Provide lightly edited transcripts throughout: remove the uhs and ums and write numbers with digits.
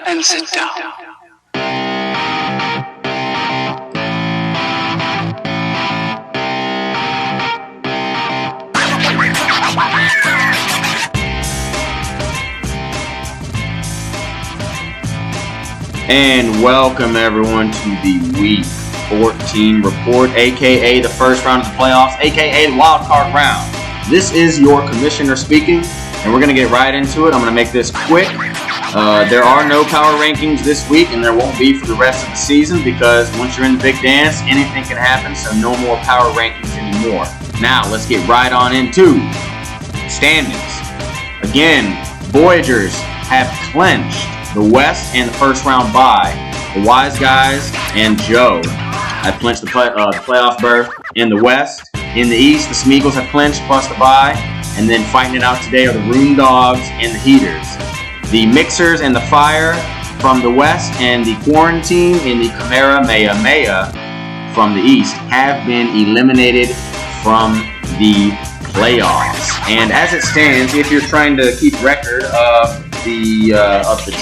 and sit down. And welcome everyone to the Week 14 report, aka the first round of the playoffs, aka the wild card round. This is your commissioner speaking, and we're going to get right into it. I'm going to make this quick. There are no power rankings this week, and there won't be for the rest of the season because once you're in the big dance, anything can happen, so no more power rankings anymore. Now, let's get right on into standings. Again, Voyagers have clinched the West and the first round bye. The Wise Guys and Joe have clinched the playoff berth in the West. In the East, the Smeagol's have clinched plus the bye. And then fighting it out today are the Room Dogs and the Heaters. The Mixers and the Fire from the West and the Quarantine and the Chimera Maya from the East have been eliminated from the playoffs. And as it stands, if you're trying to keep record of the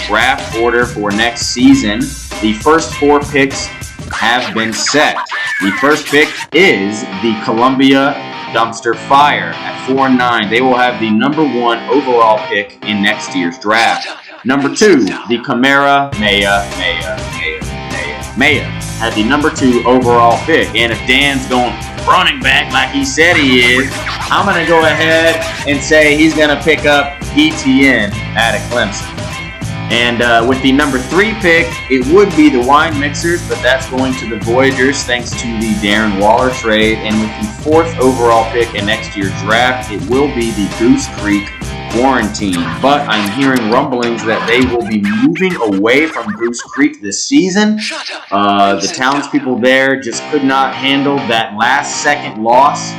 draft order for next season, the first 4 picks have been set. The first pick is the Columbia Dumpster Fire at 4-9. They will have the number 1 overall pick in next year's draft. Number 2, the Chimera Maya had the number 2 overall pick. And if Dan's going running back like he said he is, I'm going to go ahead and say he's going to pick up ETN out of Clemson. And with the number 3 pick, it would be the Wine Mixers, but that's going to the Voyagers thanks to the Darren Waller trade. And with the 4th overall pick in next year's draft, it will be the Goose Creek Quarantine. But I'm hearing rumblings that they will be moving away from Goose Creek this season. The townspeople there just could not handle that last-second loss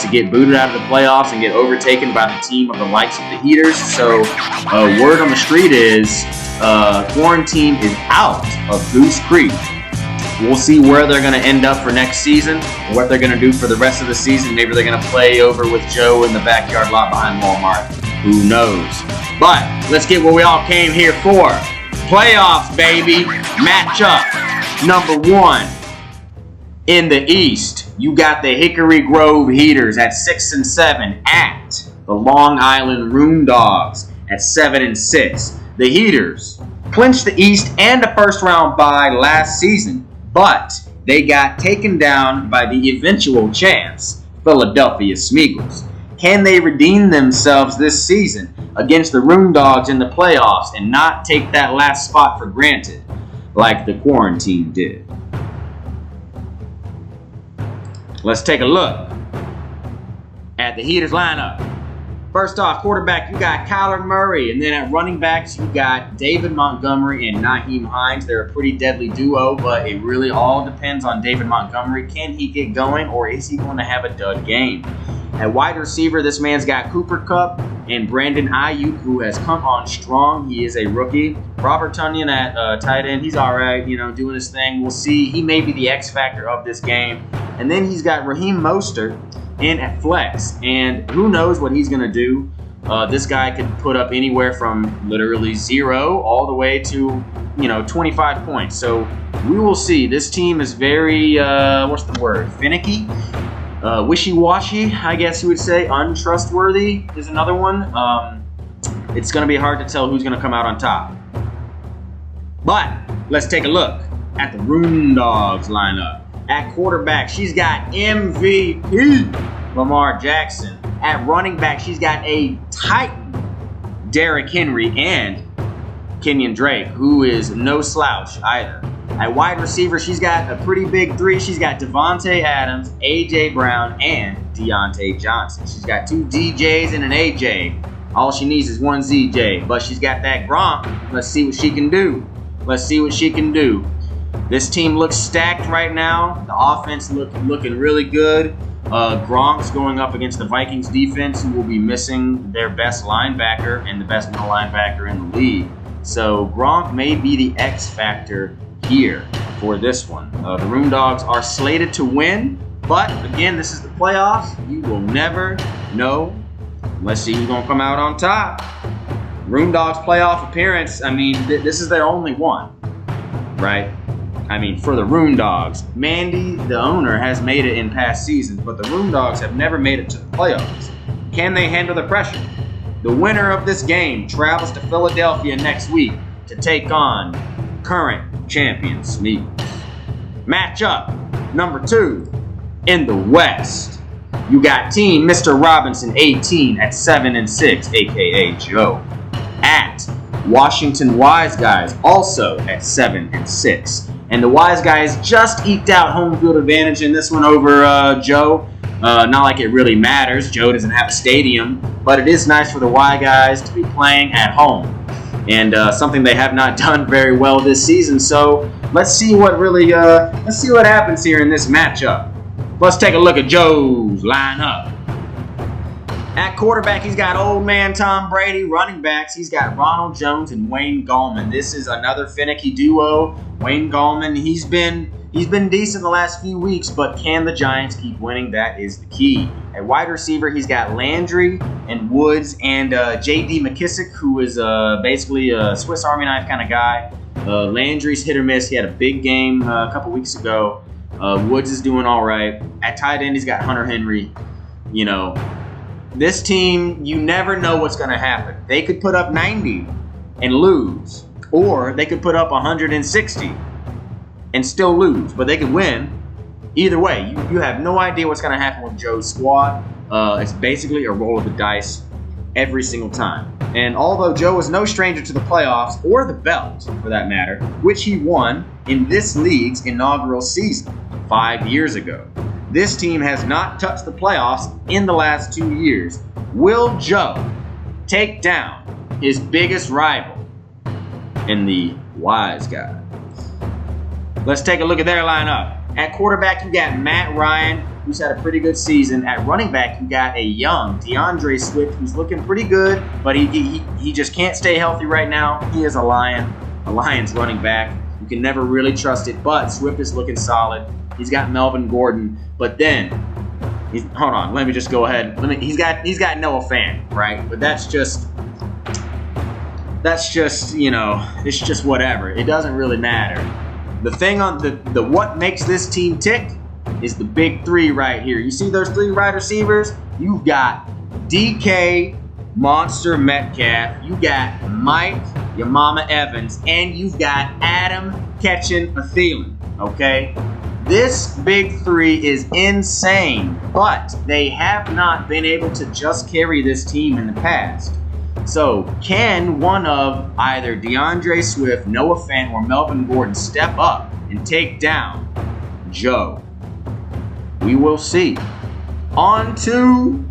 to get booted out of the playoffs and get overtaken by the team of the likes of the Heaters. So word on the street is Quarantine is out of Goose Creek. We'll see where they're going to end up for next season, what they're going to do for the rest of the season. Maybe they're going to play over with Joe in the backyard lot behind Walmart. Who knows? But let's get what we all came here for. Playoffs, baby. Matchup number 1. In the East, you got the Hickory Grove Heaters at 6-7 at the Long Island Room Dogs at 7-6. The Heaters clinched the East and the first round bye last season, but they got taken down by the eventual champs, Philadelphia Smeagol's. Can they redeem themselves this season against the Room Dogs in the playoffs and not take that last spot for granted like the Quarantine did? Let's take a look at the Heaters lineup. First off, quarterback, you got Kyler Murray. And then at running backs, you got David Montgomery and Nyheim Hines. They're a pretty deadly duo, but it really all depends on David Montgomery. Can he get going, or is he going to have a dud game? At wide receiver, this man's got Cooper Kupp and Brandon Ayuk, who has come on strong. He is a rookie. Robert Tonyan at tight end. He's all right, doing his thing. We'll see. He may be the X factor of this game. And then he's got Raheem Mostert in at flex. And who knows what he's going to do. This guy could put up anywhere from literally 0 all the way to, 25 points. So we will see. This team is very, finicky. Wishy-washy, I guess you would say. Untrustworthy is another one. It's going to be hard to tell who's going to come out on top. But let's take a look at the Room Dogs lineup. At quarterback, she's got MVP Lamar Jackson. At running back, she's got a Titan Derrick Henry and Kenyon Drake, who is no slouch either. At wide receiver, she's got a pretty big 3. She's got Devontae Adams, A.J. Brown, and Deontay Johnson. She's got 2 DJs and an A.J. All she needs is 1 ZJ, but she's got that Gronk. Let's see what she can do. This team looks stacked right now. The offense looking really good. Gronk's going up against the Vikings defense, who will be missing their best linebacker and the best middle linebacker in the league. So Gronk may be the X factor here for this one. The Room Dogs are slated to win, but again, this is the playoffs. You will never know. Let's see who's going to come out on top. Room Dogs playoff appearance, I mean, this is their only one, right? I mean, for the Room Dogs. Mandy, the owner, has made it in past seasons, but the Room Dogs have never made it to the playoffs. Can they handle the pressure? The winner of this game travels to Philadelphia next week to take on current champions Smeagol. Matchup number 2 in the West. You got Team Mr. Robinson 18 at 7-6, aka Joe, at Washington Wise Guys also at 7-6. And the Wise Guys just eked out home field advantage in this one over Joe. Not like it really matters. Joe doesn't have a stadium, but it is nice for the Y Guys to be playing at home, and something they have not done very well this season. So let's see what happens here in this matchup. Let's take a look at Joe's lineup. At quarterback, he's got old man Tom Brady. Running backs, he's got Ronald Jones and Wayne Gallman. This is another finicky duo. Wayne Gallman, he's been decent the last few weeks, but can the Giants keep winning? That is the key. At wide receiver, he's got Landry and Woods and J.D. McKissick, who is basically a Swiss Army knife kind of guy. Landry's hit or miss. He had a big game a couple weeks ago. Woods is doing all right. At tight end, he's got Hunter Henry. You know, this team, you never know what's going to happen. They could put up 90 and lose, or they could put up 160 and still lose, but they could win. Either way, you have no idea what's going to happen with Joe's squad. It's basically a roll of the dice every single time. And although Joe is no stranger to the playoffs, or the belt for that matter, which he won in this league's inaugural season 5 years ago, this team has not touched the playoffs in the last 2 years. Will Joe take down his biggest rival in the Wise Guys? Let's take a look at their lineup. At quarterback, you got Matt Ryan, who's had a pretty good season. At running back, you got a young DeAndre Swift, who's looking pretty good, but he just can't stay healthy right now. He is a Lions running back. You can never really trust it, but Swift is looking solid. He's got Melvin Gordon, but then hold on. Let me just go ahead. He's got Noah Fant, right? But that's just you know, it's just whatever. It doesn't really matter. The thing on the what makes this team tick is the big three right here. You see those 3 wide receivers? You've got DK Monster Metcalf, you got Mike your mama Evans, and you've got Adam catching a Thielen. Okay, this big 3 is insane, but they have not been able to just carry this team in the past. So, can one of either DeAndre Swift, Noah Fant, or Melvin Gordon step up and take down Joe? We will see. On to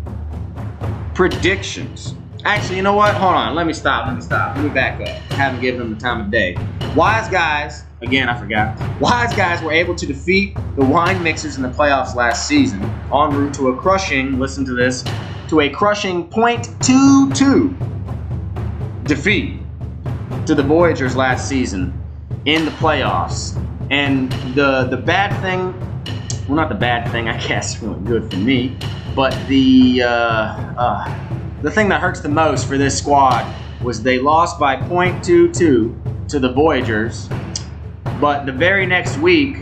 predictions. Actually, you know what? Hold on. Let me stop. Let me back up. I haven't given them the time of day. Wise Guys, again, I forgot. Wise Guys were able to defeat the Wine Mixers in the playoffs last season, en route to a crushing, listen to this, to a crushing .22 defeat to the Voyagers last season in the playoffs. And the bad thing, well, not the bad thing, I guess, really good for me, but the thing that hurts the most for this squad was they lost by .22 to the Voyagers, but the very next week,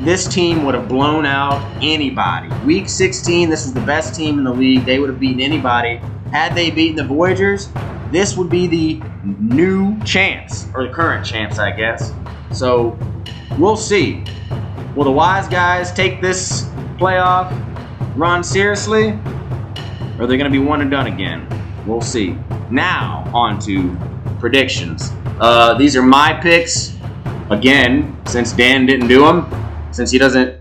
this team would have blown out anybody. Week 16, this was the best team in the league. They would have beaten anybody. Had they beaten the Voyagers, this would be the new champs, or the current champs, I guess. So, we'll see. Will the Wise Guys take this playoff run seriously? Or are they going to be one and done again? We'll see. Now, on to predictions. These are my picks. Again, since Dan didn't do them, since he doesn't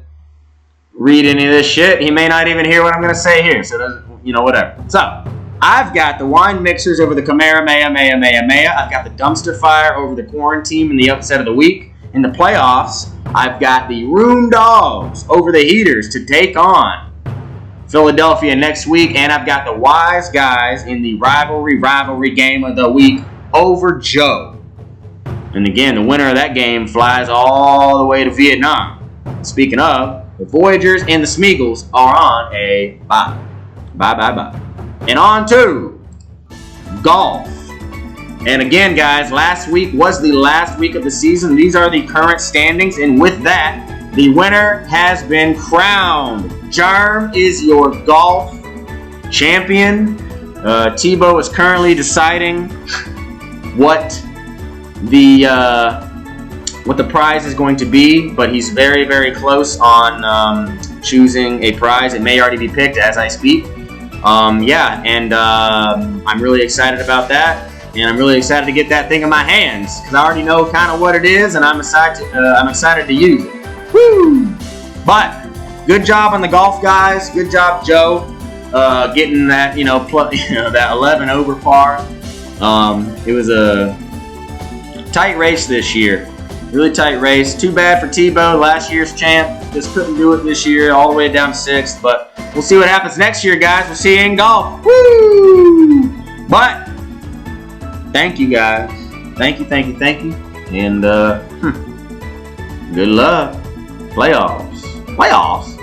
read any of this shit, he may not even hear what I'm going to say here. So, you know, whatever. So, I've got the Wine Mixers over the Kamehameha. I've got the Dumpster Fire over the Quarantine in the upset of the week. In the playoffs, I've got the Room Dogs over the Heaters to take on Philadelphia next week. And I've got the Wise Guys in the rivalry game of the week over Joe. And again, the winner of that game flies all the way to Vietnam. Speaking of, the Voyagers and the Smeagol's are on a bye. Bye. And on to golf. And again, guys, last week was the last week of the season. These are the current standings, and with that, the winner has been crowned. Germ is your golf champion. Tebow is currently deciding what the prize is going to be, but he's very, very close on choosing a prize. It may already be picked as I speak. I'm really excited about that, and I'm really excited to get that thing in my hands because I already know kind of what it is, and I'm excited to use it. Woo! But good job on the golf, guys. Good job, Joe, getting that that 11 over par. It was a tight race this year. Really tight race. Too bad for Tebow, last year's champ. Just couldn't do it this year, all the way down to 6th. But we'll see what happens next year, guys. We'll see you in golf. Woo! But thank you, guys. Thank you. And good luck. Playoffs.